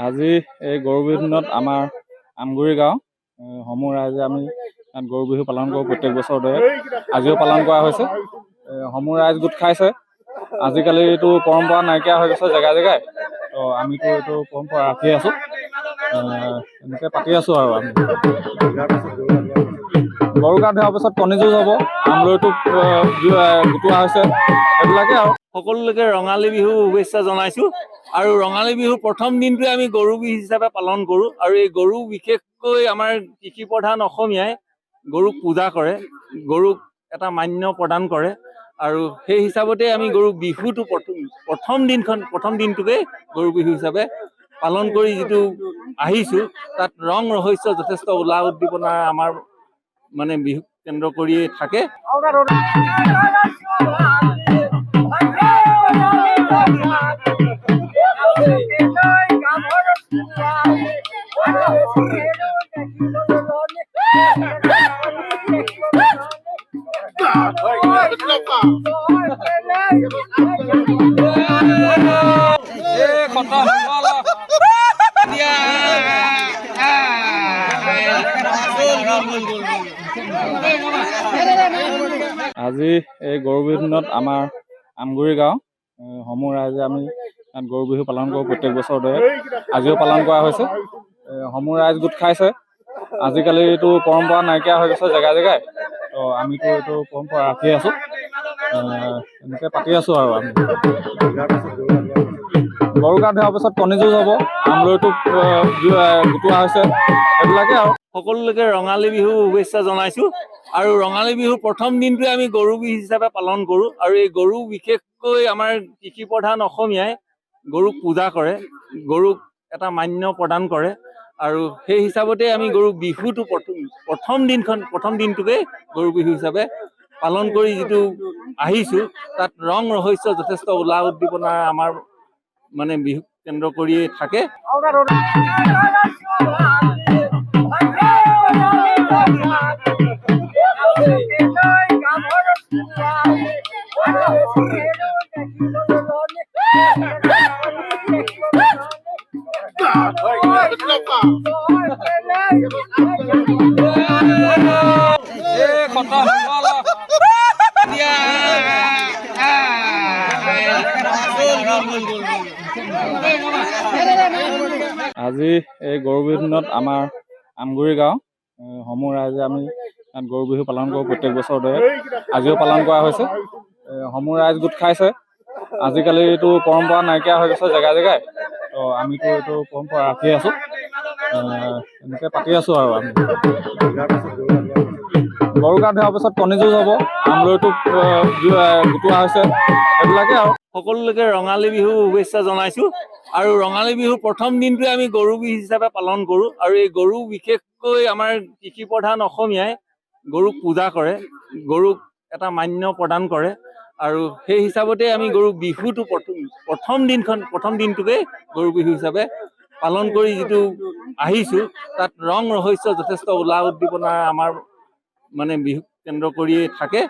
আজি এই গৰু বিহু দিনত আমাৰ আমগুৰি গাঁও সমূহ ৰাইজে আমি ইয়াত গৰু বিহু পালন কৰোঁ প্ৰত্যেক বছৰ দৰে আজিও পালন কৰা হৈছে। সমূহ ৰাইজ গোট খাইছে। আজিকালি এইটো পৰম্পৰা নাইকিয়া হৈ গৈছে জেগাই জেগাই, তো আমিতো এইটো পৰম্পৰা ৰাখি আছোঁ, এনেকৈ পাতি আছোঁ আৰু আমি গৰু গা ধোৱাৰ পিছত কণী যুঁজ হ'ব, আমৰলিটো গোটোৱা হৈছে, সেইবিলাকে আৰু সকলোকে ৰঙালী বিহু শুভেচ্ছা জনাইছোঁ। আৰু ৰঙালী বিহুৰ প্ৰথম দিনটোৱে আমি গৰু বিহু হিচাপে পালন কৰোঁ। আৰু এই গৰু বিশেষকৈ আমাৰ কৃষি প্ৰধান অসমীয়াই গৰুক পূজা কৰে, গৰুক এটা মান্য প্ৰদান কৰে। আৰু সেই হিচাপতে আমি গৰু বিহুটো প্ৰথম দিনটোকে গৰু বিহু হিচাপে পালন কৰি যিটো আহিছোঁ, তাত ৰং ৰহস্য যথেষ্ট উল্লাহ উদ্দীপনা আমাৰ মানে বিহু কেন্দ্ৰ কৰিয়ে থাকে। আজি এই গৰু বিহু দিনত আমাৰ আমগুৰি গাঁও সমূহ ৰাইজে আমি ইয়াত গৰু বিহু পালন কৰোঁ প্ৰত্যেক বছৰ দৰে আজিও পালন কৰা হৈছে। সমূহ ৰাইজ গোট খাইছে। আজিকালি এইটো পৰম্পৰা নাইকিয়া হৈ গৈছে জেগাই জেগাই, তো আমিতো এইটো পৰম্পৰা ৰাখি আছোঁ, এনেকৈ পাতি আছোঁ আৰু আমি গৰু গা ধোৱাৰ পিছত কণী যুঁজ হ'ব, আমৰলিটো গোটোৱা হৈছে, সেইবিলাকে আৰু সকলোকে ৰঙালী বিহু শুভেচ্ছা জনাইছোঁ। আৰু ৰঙালী বিহুৰ প্ৰথম দিনটোৱে আমি গৰু বিহু হিচাপে পালন কৰোঁ। আৰু এই গৰু বিশেষকৈ আমাৰ কৃষি প্ৰধান অসমীয়াই গৰুক পূজা কৰে, গৰুক এটা মান্য প্ৰদান কৰে। আৰু সেই হিচাপতে আমি গৰু বিহুটো প্ৰথম দিনটোকে গৰু বিহু হিচাপে পালন কৰি যিটো আহিছোঁ, তাত ৰং ৰহস্য যথেষ্ট উল্লাহ উদ্দীপনা আমাৰ মানে বিহু কেন্দ্ৰ কৰিয়ে থাকে। আজি এই গৰু বিহু দিনত আমাৰ আমগুৰি গাঁও সমূহ ৰাইজে আমি ইয়াত গৰু বিহু পালন কৰোঁ প্ৰত্যেক বছৰ দৰে আজিও পালন কৰা হৈছে। সমূহ ৰাইজ গোট খাইছে। আজিকালি এইটো পৰম্পৰা নাইকিয়া হৈ গৈছে জেগাই জেগাই, তো আমিতো এইটো পৰম্পৰা ৰাখি আছোঁ, এনেকৈ পাতি আছোঁ আৰু আমি গৰু গা ধোৱাৰ পিছত কণী যুঁজ হ'ব, আমৰলিটো গোটোৱা হৈছে, সেইবিলাকে আৰু সকলোকে ৰঙালী বিহু শুভেচ্ছা জনাইছোঁ। আৰু ৰঙালী বিহুৰ প্ৰথম দিনটোৱে আমি গৰু বিহু হিচাপে পালন কৰোঁ। আৰু এই গৰু বিশেষকৈ আমাৰ কৃষি প্ৰধান অসমীয়াই গৰুক পূজা কৰে, গৰুক এটা মান্য প্ৰদান কৰে। আৰু সেই হিচাপতে আমি গৰু বিহুটো প্ৰথম দিনটোকে গৰু বিহু হিচাপে পালন কৰি যিটো আহিছোঁ, তাত ৰং ৰহস্য যথেষ্ট উল্লাহ উদ্দীপনা আমাৰ মানে বিহু কেন্দ্ৰ কৰিয়ে থাকে।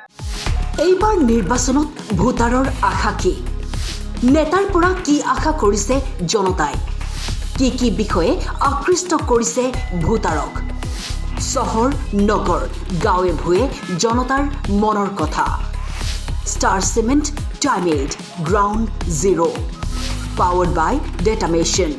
এইবাৰ নিৰ্বাচনত ভোটাৰৰ আশা কি? নেতাৰ পৰা কি আশা কৰিছে জনতাই? কি বিষয়ে আকৃষ্ট কৰিছে ভোটাৰক? চহৰ নগৰ গাঁৱে ভূঞে জনতাৰ মনৰ কথা। Star cement timed ground zero' powered by ডেটামেশ্যন।